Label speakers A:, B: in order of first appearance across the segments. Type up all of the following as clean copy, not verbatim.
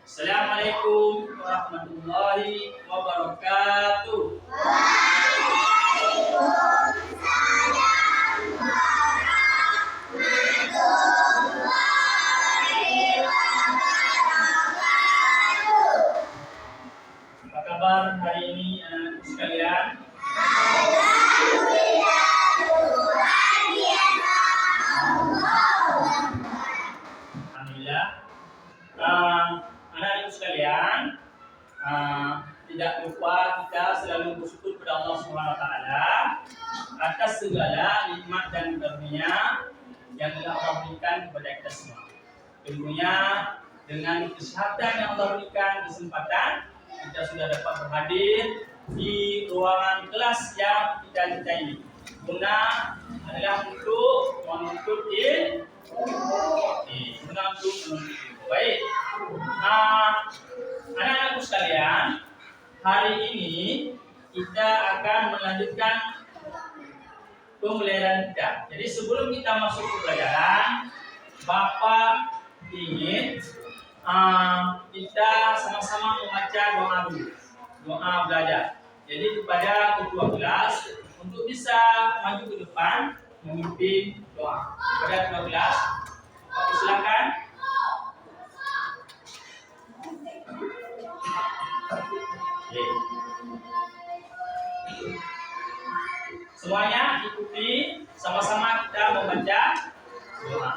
A: Assalamualaikum warahmatullahi wabarakatuh. Apa kabar hari ini anak-anak sekalian? Alhamdulillah. Anak-anak sekalian, tidak lupa kita selalu bersyukur kepada Allah Subhanahu wa taala atas segala nikmat dan karunia yang telah Allah berikan kepada kita semua. Tentunya dengan kesehatan yang Allah berikan, kesempatan kita sudah dapat berhadir di ruangan kelas yang kita cintai ini. Guna adalah untuk menuntut ilmu. Baik, anak-anakku sekalian, hari ini kita akan melanjutkan pembelajaran kita. Jadi sebelum kita masuk ke pelajaran, Bapak ingin kita sama-sama membaca doa dulu, doa belajar. Jadi kepada ketua kelas untuk bisa maju ke depan memimpin doa. Kepada ketua kelas, Bapak silakan. Semuanya ikuti, sama-sama kita membaca doa.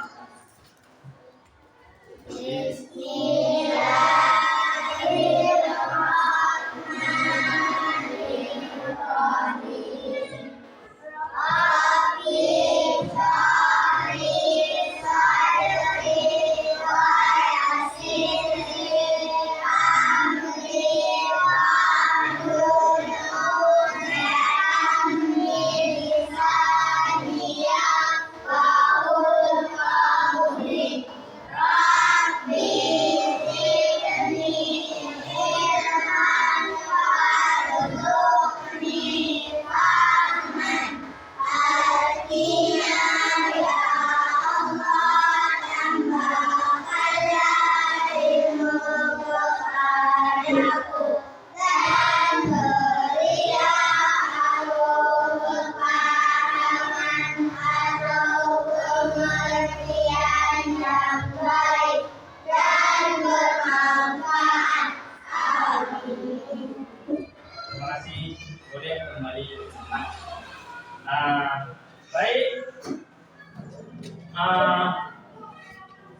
A: Baik,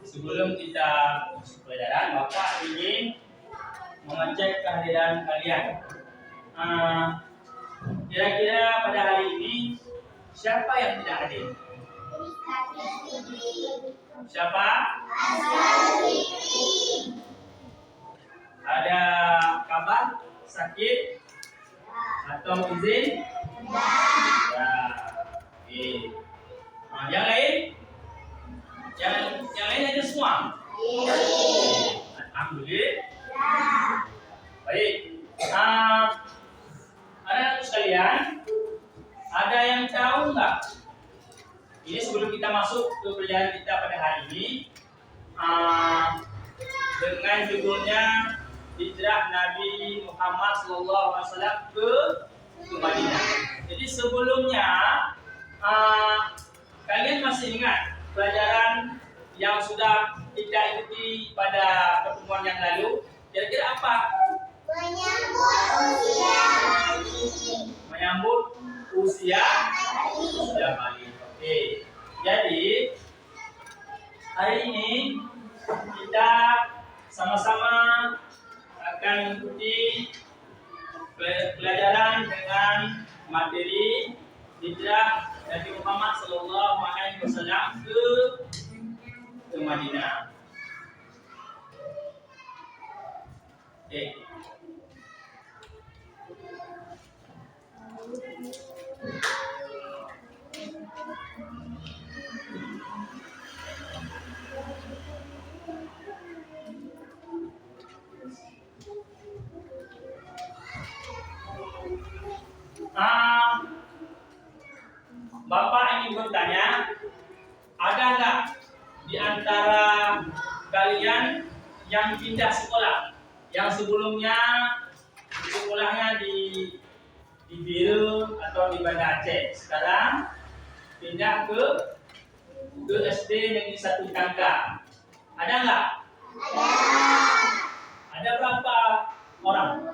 A: sebelum kita masuk pelajaran, Bapak ingin mengecek kehadiran kalian. Kira-kira pada hari ini siapa yang tidak hadir? Siapa? Ada kabar sakit atau izin? Ya. Yang lain? Yang lain ada semua? Alhamdulillah. Baik. Anak-anak sekalian, ada yang tahu nggak? Ini sebelum kita masuk ke pelajaran kita pada hari ini, dengan judulnya Hijrah Nabi Muhammad SAW ke Madinah. Jadi sebelumnya kalian masih ingat pelajaran yang sudah kita ikuti pada pertemuan yang lalu? Kira-kira apa? Menyambut usia Bali. Oke. Jadi hari ini kita sama-sama akan mengikuti pelajaran dengan materi hijrah Nabi Muhammad SAW ke Madinah. Oke. Bapak ingin bertanya, ada nggak di antara kalian yang pindah sekolah, yang sebelumnya sekolahnya di Biru atau di Banda Aceh, sekarang pindah ke SD Negeri 1 Tangka. Ada nggak? Ada berapa orang?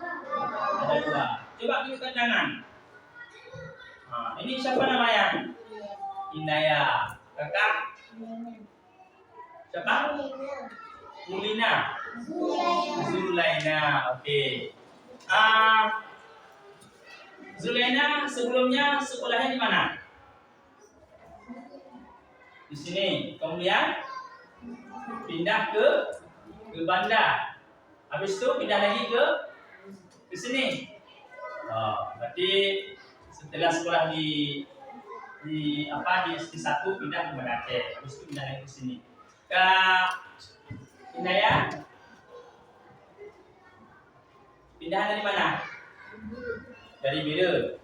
A: Ada 2. Coba tunjukkan tangan. Nah, ini siapa namanya? Inaya. Kakak? Siapa? Mulina. Zulaina. Oke. Zulaina sebelumnya sekolahnya di mana? Di sini. Kemudian pindah ke Banda. Habis itu pindah lagi ke sini. Berarti setelah sekolah di SD 1 pindah ke Banda Aceh. Habis itu pindah lagi ke sini. Kak Inaya pindah dari mana? Dari Biru.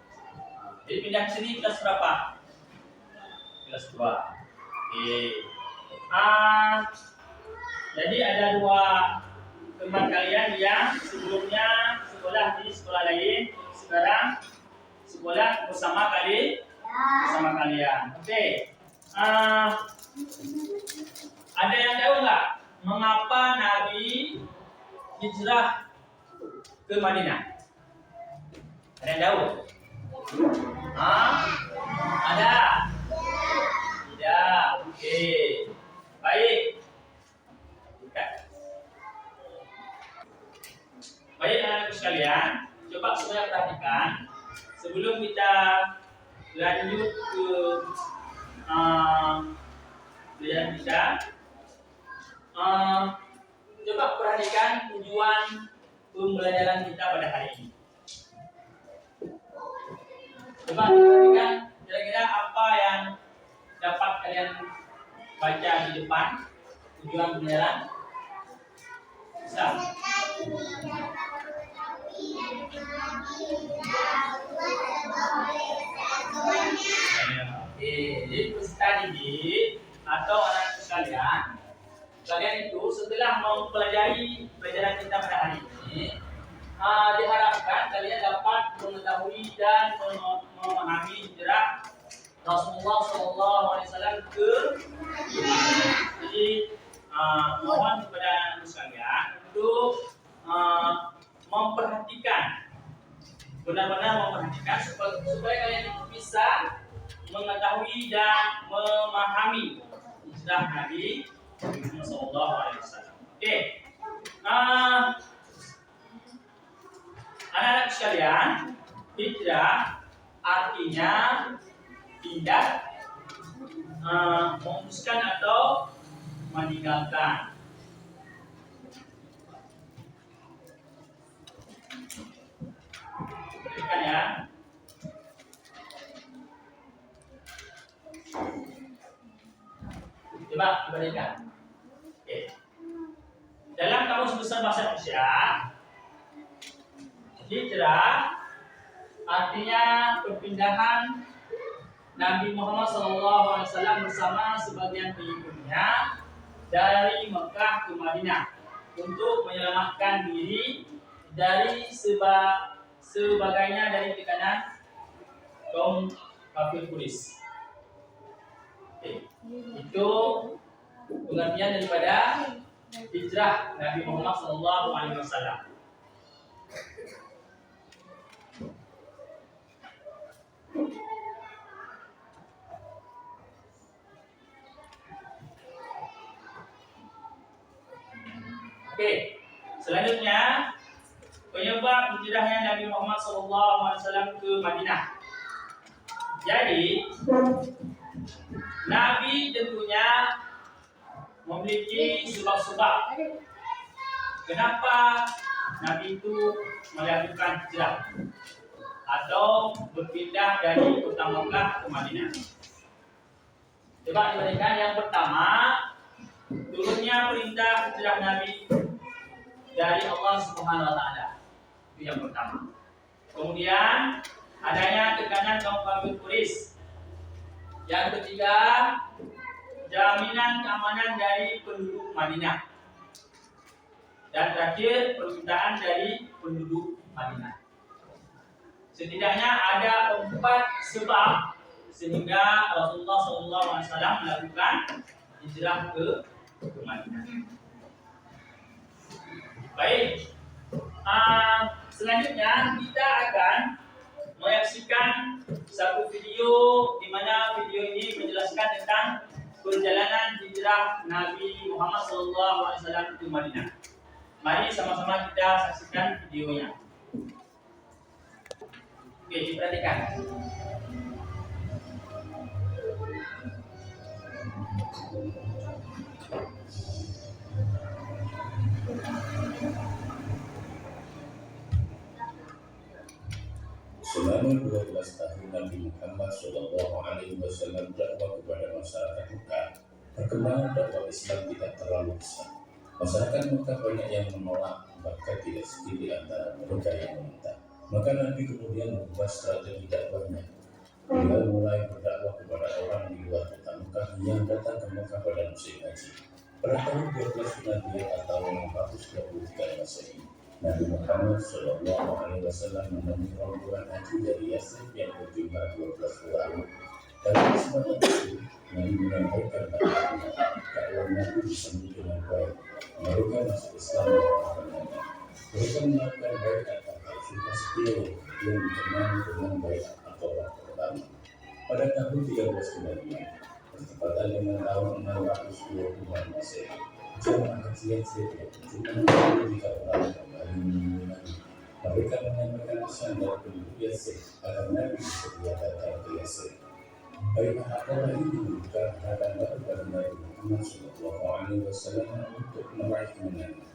A: Jadi pindah ke sini kelas berapa? Kelas 2. Oke. Jadi ada 2 teman kalian yang sebelumnya sekolah di sekolah lain, sekarang sekolah bersama kalian. Oke. Ada yang tahu nggak mengapa Nabi hijrah ke Madinah? Ada yang tahu? Ada? Tidak. Oke. Baik. Baik anak-anak sekalian, coba semuanya perhatikan sebelum kita lanjut ke pelajaran kita. Coba perhatikan tujuan pembelajaran kita pada hari ini. Coba perhatikan kira-kira apa yang dapat kalian baca di depan tujuan pembelajaran. Bisa? Jadi peserta didik atau anak sekalian, kalian itu setelah mempelajari pelajaran kita pada hari ini, diharapkan kalian dapat mengetahui dan memahami hijrah Rasulullah SAW ke. Jadi mohon kepada anak sekalian untuk memperhatikan, benar-benar memperhatikan supaya kalian itu bisa mengetahui dan memahami hijrah Nabi Muhammad SAW. Oke, anak-anak sekalian, hijrah artinya pindah, memutuskan atau meninggalkan. Perhatikan ya. Coba dibandingkan. Oke. Dalam Kamus Besar Bahasa Indonesia, hijrah artinya perpindahan Nabi Muhammad SAW bersama sebagian pengikutnya dari Mekah ke Madinah untuk menyelamatkan diri dari sebagainya dari tekanan kaum kafir Quraisy. Itu pengertian daripada hijrah Nabi Muhammad SAW. Oke, selanjutnya penyebab hijrahnya Nabi Muhammad SAW ke Madinah. Jadi Nabi tentunya memiliki sebab-sebab kenapa Nabi itu melakukan hijrah atau berpindah dari kota Mekah ke Madinah. Coba dibandingkan. Yang pertama, turunnya perintah hijrah Nabi dari Allah Subhanahu wa taala. Itu yang pertama. Kemudian adanya tekanan kaum kafir Quraisy. Yang ketiga, jaminan keamanan dari penduduk Madinah. Dan terakhir permintaan dari penduduk Madinah. Setidaknya ada 4 sebab sehingga Rasulullah SAW melakukan hijrah ke Madinah. Baik, selanjutnya kita akan menyaksikan satu video di mana video ini menjelaskan tentang perjalanan hijrah Nabi Muhammad SAW ke Madinah. Mari sama-sama kita saksikan videonya. Oke, diperhatikan.
B: Selama 12 tahun Nabi Muhammad SAW dakwah kepada masyarakat Mekah, perkembangan dakwah Islam tidak terlalu besar. Masyarakat Mekah banyak yang menolak, bahkan tidak sedikit di antara mereka yang meminta. Maka Nabi kemudian mengubah strategi dakwahnya. Beliau mulai berdakwah kepada orang di luar kota Mekah yang datang ke Mekah pada musim haji. Pada tahun 12 Hijriah atau 423 Masehi, Nabi Muhammad SAW menemui rombongan haji dari Yathrib yang berjumlah 12 orang. Dalam kesempatan itu, Nabi menyampaikan dakwah Nabi disambut dengan baik. Mereka masuk Islam dengan mereka melakukan baiat atau sumpah setia yang dikenal dengan baiat atau pertama. Pada tahun 13 kemudian, bertepatan dengan tahun 620 Masehi, jemaah haji Yathrib berjumlah 3 orang kembali menemui Nabi. Mereka menyampaikan pesan dari penduduk Yathrib agar Nabi bersedia datang ke Yathrib. Baiat akabah ini membuka harapan baru bagi Nabi Muhammad SAW untuk meraih kemenangan.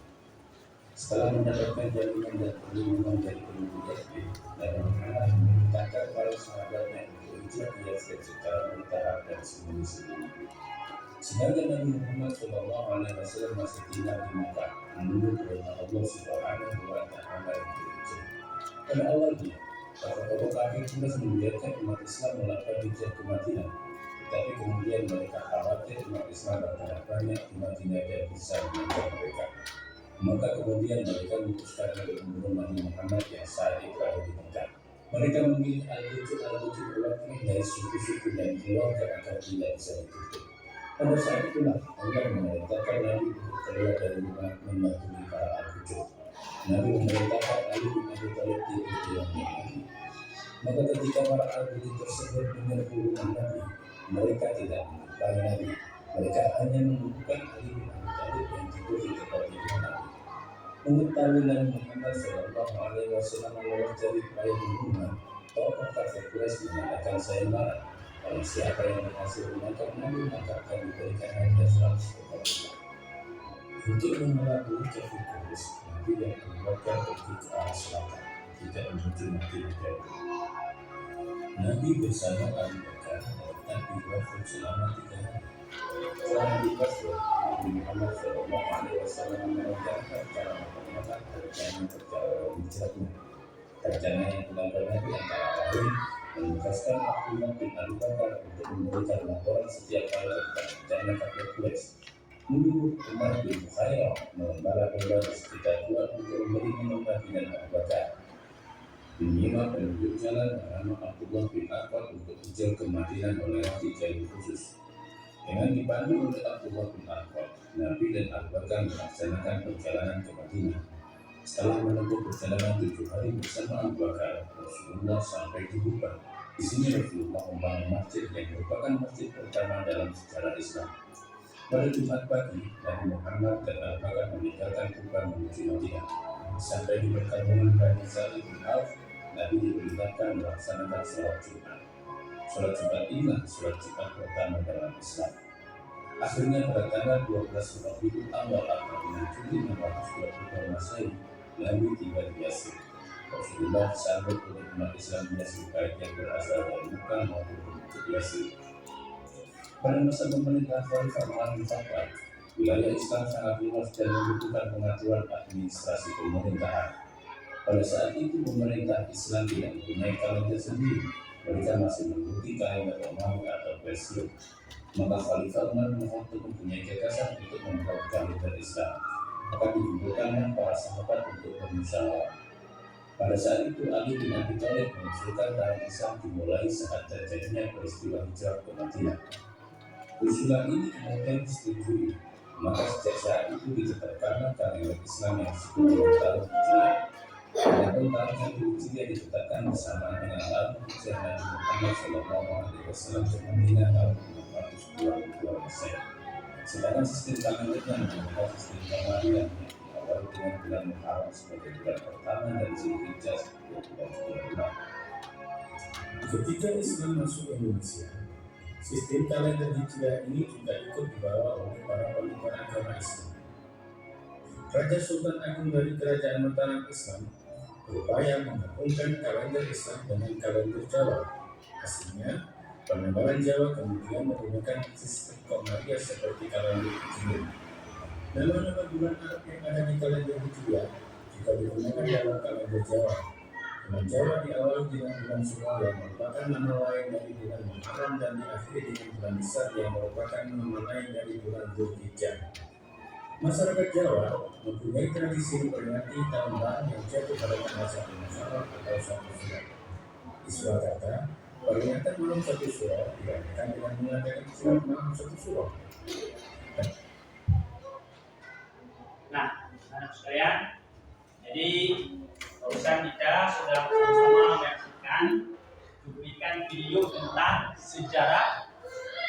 B: Setelah mendapatkan jaminan dan perlindungan dari penduduk Yathrib, Nabi Muhammad memerintahkan para sahabatnya untuk hijrah ke Yathrib secara bertahap dan sembunyi-sembunyi. Sedangkan Nabi Muhammad SAW masih tinggal di Mekah, menunggu perintah Allah Subhanahu wa Ta'ala untuk hijrah. Pada awalnya, tokoh-tokoh kafir sudah membiarkan umat Islam melakukan hijrah ke Madinah, tetapi kemudian mereka khawatir umat Islam bertambah banyak di Madinah dan bisa mengejar mereka. Maka kemudian mereka memutuskan untuk membunuh Nabi Muhammad yang saat itu ada di Mekah. Mereka memilih al-Butud perwakilan dari suku-suku dan keluarga agar tidak bisa ditutup. Pada saat itulah Allah memerintahkan Nabi untuk keluar dari rumah membantu para al-Butud. Nabi memerintahkan Ali bin Abi Thalib diikuti Nabi. Maka ketika para al-Butud tersebut menyerbu rumah Nabi, mereka tidak menyukai Nabi. Mereka hanya membutuhkan Ali bin Abi Thalib yang tidur di tempat tidur Nabi. Mengetahui Nabi Muhammad SAW lolos dari upaya pembunuhan, tokoh kafir Quraisy mengatakan, saya marah. Kalau siapa yang berhasil menangkap Nabi, maka akan diberikan hadiah 100 ekor unta. Untuk mengelabui kafir Quraisy, Nabi dan Abu Bakar pergi ke arah selatan, tidak menuju Madinah. Nabi bersama Abu Bakar datang di Yathrib selama 3 hari. Setelah di Yathrib, Nabi Muhammad SAW merencanakan cara mempermudah rencana hijrahnya. Rencana yang dilakukan Nabi antara lain menugaskan Abdullah bin Abi Bakar untuk memberikan laporan setiap kali tentang rencana kafir Quraisy. Menurut Umar bin Khairah, mengembala domba di sekitar Tuhan untuk memberi minum Nabi dan Abu Bakar. Diminta penduduk jalan bernama Abdullah bin Abbas untuk hijrah ke Madinah melewati jalur khusus. Dengan dipandu oleh Abdullah bin Abbas, Nabi dan Abu Bakar melaksanakan perjalanan ke Madinah. Setelah menempuh perjalanan 7 hari bersama Abu Bakar, Rasulullah sampai di Kuba. Di sini Rasulullah membangun masjid yang merupakan masjid pertama dalam sejarah Islam. Pada Jumat pagi, Nabi Muhammad dan Abu Bakar meninggalkan Kuba menuju Madinah. Sampai di perkampungan Bani Salim bin Auf, Nabi diperintahkan melaksanakan sholat Jumat. Sholat Jumat inilah sholat Jumat pertama dalam Islam. Akhirnya pada tanggal 12 Rabiul Awal atau 6 Juli 622 Masehi, Nabi tiba di Yathrib. Rasulullah disambut oleh umat Islam di Yathrib baik yang berasal dari Mekah maupun dari Yathrib. Pada masa pemerintahan Khalifah Umar bin Khattab, wilayah Islam sangat luas dan membutuhkan pengaturan administrasi pemerintahan. Pada saat itu pemerintah Islam tidak mempunyai kalender sendiri, mereka masih mengikuti kalender Romawi atau Persia. Maka Khalifah Umar bin Khattab mempunyai gagasan untuk membuat kalender Islam. Maka dikumpulkan para sahabat untuk bermusyawarah. Pada saat itu Ali bin Abi Thalib mengusulkan dalam Islam dimulai saat terjadinya peristiwa hijrah ke Madinah. Usulan ini kemudian disetujui, maka sejak saat itu ditetapkanlah kalender Islam yang disebut dengan tahun Hijriah. Adapun tahun Hijriah ditetapkan bersamaan dengan tahun hijrah Nabi Muhammad SAW ke Madinah tahun 522 Masehi. Sedangkan sistem kalendernya menggunakan sistem Qamari yang diawali dengan bulan Muharram sebagai bulan pertama dan Zulhijjah sebagai bulan kedua. Ketika Islam masuk Indonesia, sistem kalender Hijriah ini juga ikut dibawa oleh para penyebar agama Islam. Raja Sultan Agung dari Kerajaan Mataram Islam berupaya menggabungkan kalender Islam dengan kalender Jawa. Hasilnya, penebalan Jawa kemudian menggunakan sistem Qamariah seperti kalender Hijriah. Nama-nama bulan Arab yang ada di kalender Hijriah juga digunakan dalam kalender Jawa. Bulan Jawa diawali dengan bulan Syawal yang merupakan nama lain dari bulan Muharram dan diakhiri dengan bulan besar yang merupakan nama lain dari bulan Zulhijjah. Masyarakat Jawa mempunyai tradisi memperingati tahun baru yang jatuh pada tanggal 1 Muharram atau 1 Syawal. Di Surakarta, peringatan malam 1 Syawal dirayakan dengan mengadakan sholat malam 1 Syawal.
A: Nah, anak sekalian, jadi barusan kita sudah bersama menyaksikan cuplikan video tentang sejarah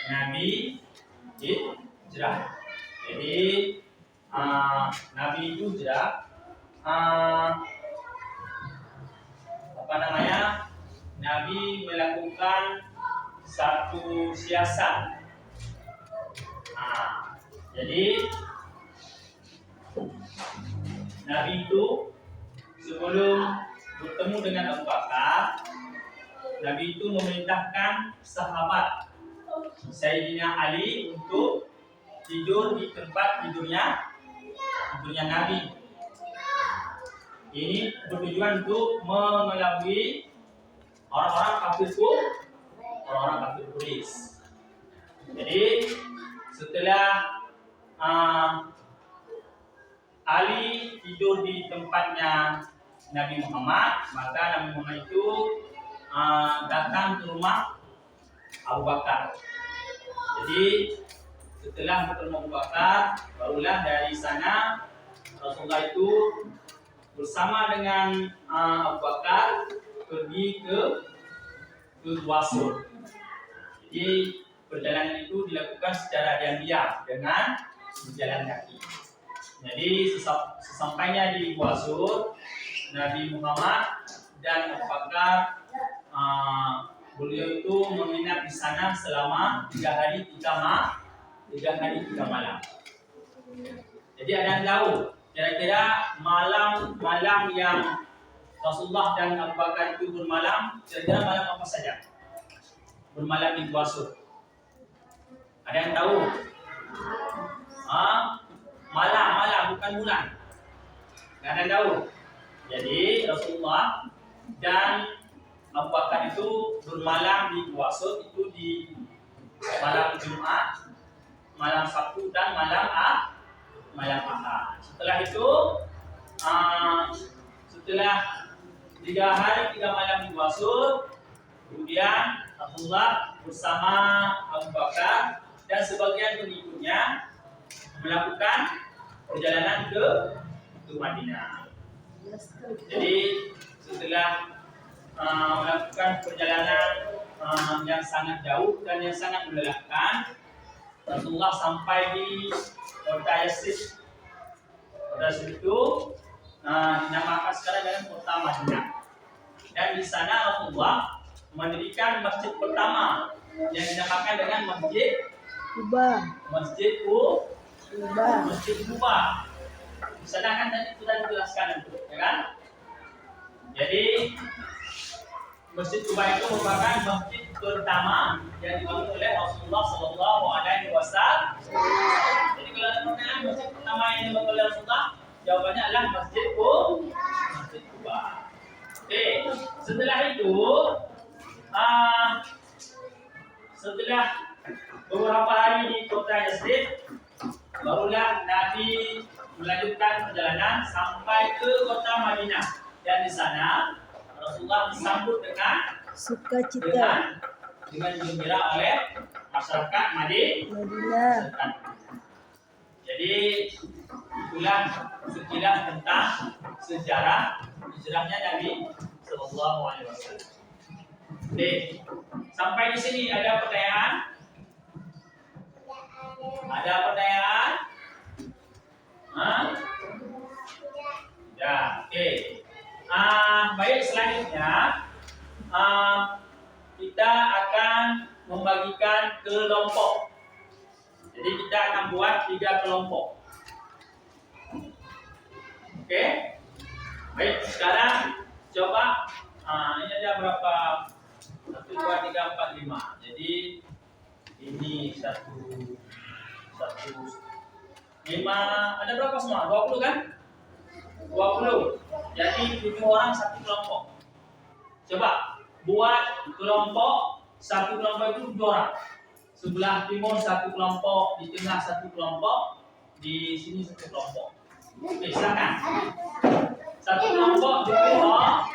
A: Nabi Hijrah. Jadi Nabi itu hijrah, Nabi melakukan satu siasat. Jadi Nabi itu sebelum bertemu dengan Abu Bakar, Nabi itu memerintahkan sahabat Sayyidina Ali untuk tidur di tempat tidurnya Nabi. Ini bertujuan untuk mengelabui orang-orang kafir Quraisy. Jadi setelah Ali tidur di tempatnya Nabi Muhammad, maka Nabi Muhammad itu datang ke rumah Abu Bakar. Jadi setelah bertemu Abu Bakar, barulah dari sana Rasulullah itu bersama dengan Abu Bakar pergi ke Wasur. Jadi perjalanan itu dilakukan secara diam-diam dengan berjalan kaki. Jadi sesampainya di Wasur, Nabi Muhammad dan Abu Bakar beliau itu menginap di sana selama 3 hari 3 malam. Jadi ada yang tahu kira-kira malam yang Rasulullah dan Abu Bakar itu bermalam, kira-kira malam apa saja? Bermalam di Wasur. Ada yang tahu? Malam bukan bulan. Nggak ada yang tahu. Jadi Rasulullah dan Abu Bakar itu bermalam di Wasur itu di malam Jumat, malam Sabtu dan malam Ahad. Setelah itu, setelah 3 hari 3 malam di Wasur, kemudian Rasulullah bersama Abu Bakar dan sebagian pengikutnya melakukan perjalanan ke Madinah. Jadi setelah melakukan perjalanan yang sangat jauh dan yang sangat melelahkan, Rasulullah sampai di kota Yastrib. Kota Yastrib itu dinamakan sekarang dengan kota Madinah. Dan di sana Rasulullah mendirikan masjid pertama yang dinamakan dengan Masjid Quba. Di sana kan tadi sudah dijelaskan itu, ya kan? Jadi Masjid Quba itu merupakan masjid pertama yang dibangun oleh Rasulullah SAW. Jadi kalau ada pertanyaan masjid pertama yang dibangun oleh Rasulullah, jawabannya adalah Masjid Quba. Oke, setelah itu, setelah beberapa hari di kota Yastrib, barulah Nabi melanjutkan ke kota Madinah. Dan di sana Rasulullah disambut dengan
C: Sukacita.
A: gembira oleh masyarakat
C: Madinah.
A: Jadi itulah sekilas tentang sejarah hijrahnya Nabi Sallallahu Alaihi Wasallam. Oke, sampai di sini ada pertanyaan? Ada pertanyaan? Hah? Ya, oke. Baik, selanjutnya kita akan membagikan kelompok. Jadi kita akan buat 3 kelompok. Oke? Baik, sekarang coba ini ada berapa? 1, 2, 3, 4, 5. Jadi ini 1, 5. Ada berapa semua? 20 kan? 20. Jadi 7 orang 1 kelompok. Coba buat kelompok, 1 kelompok itu 7 orang. Sebelah timur 1 kelompok, di tengah 1 kelompok, di sini 1 kelompok. Oke, silakan. 1 kelompok 7 orang.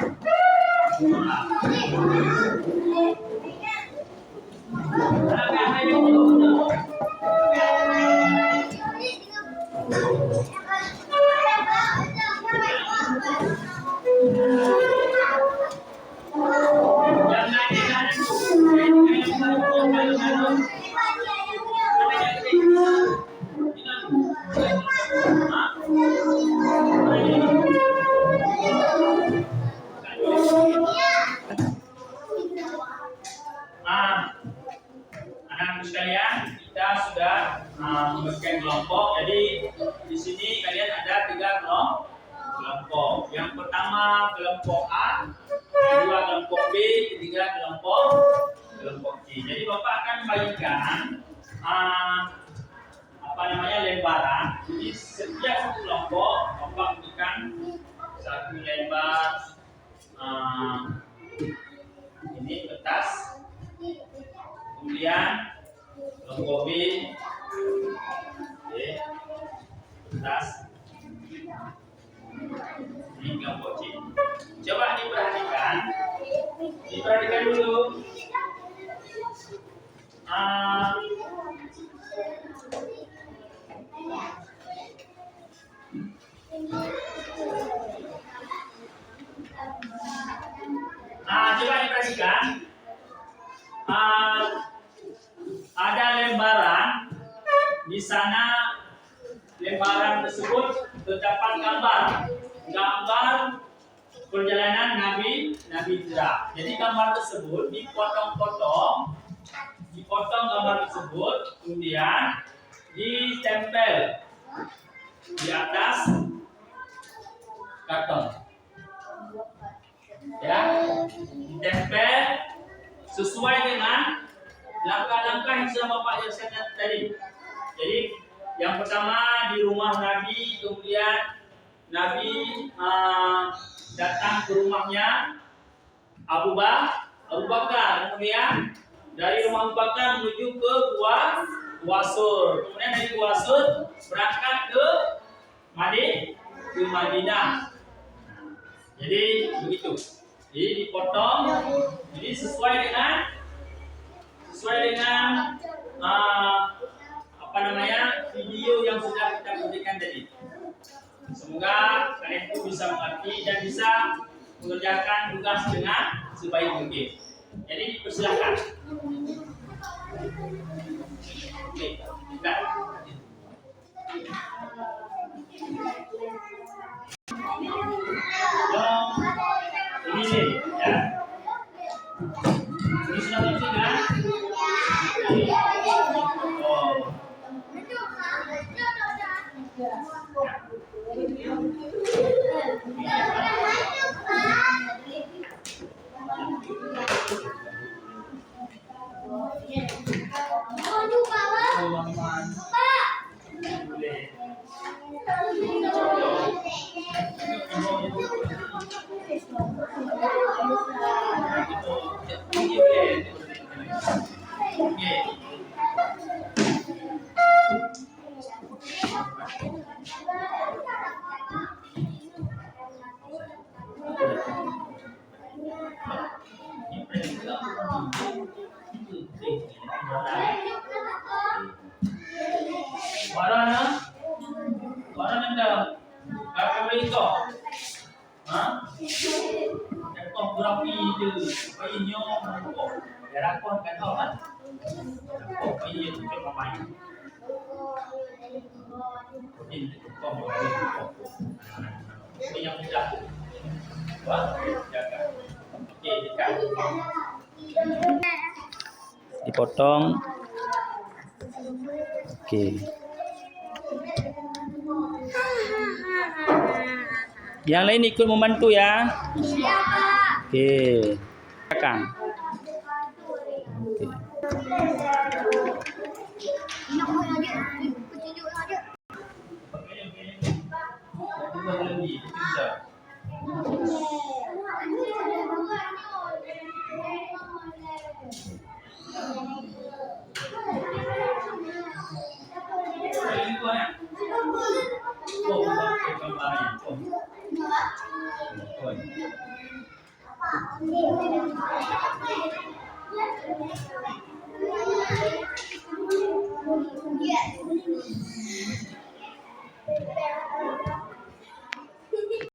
A: Anak-anak sekalian, kita sudah membagikan kelompok. Jadi di sini kalian ada 3 kelompok. Yang pertama kelompok A, kedua kelompok B, ketiga kelompok C. Jadi Bapak akan bagikan lembaran. Jadi setiap 1 kelompok Bapak berikan 1 lembar ini kertas. Kemudian kelompok B, kertas. Ini kelompok C. Coba diperhatikan dulu. Coba diperhatikan. Ada lembaran. Di sana lembaran tersebut terdapat gambar perjalanan Nabi Hijrah. Jadi gambar tersebut dipotong gambar tersebut, kemudian ditempel di atas karton. Ya, ditempel sesuai dengan langkah-langkah yang sudah Bapak jelaskan tadi. Jadi yang pertama di rumah Nabi, kemudian Nabi datang ke rumahnya Abu Bakar, kemudian dari rumah Abu Bakar menuju ke Gua Sur, kemudian dari Gua Sur berangkat ke Madinah. Jadi begitu. Jadi dipotong, jadi sesuai dengan video yang sudah kita berikan tadi. Semoga kalian itu bisa mengerti dan bisa mengerjakan tugas dengan sebaik mungkin. Jadi dipersilakan. Oke, kita. Ini sih, ya. Ini sudah bersih kan? Oh. kau. Ha? Kau berapi je. Bayi nyok kau. Biar aku kan kau kan. Kau bayi tu kau main. Ini kau bayi kau. Ini yang mudah. Wah, jaga. Okey, dekat. Dipotong. Okey. Yang lain ikut membantu ya. Okey. Silakan. Okey.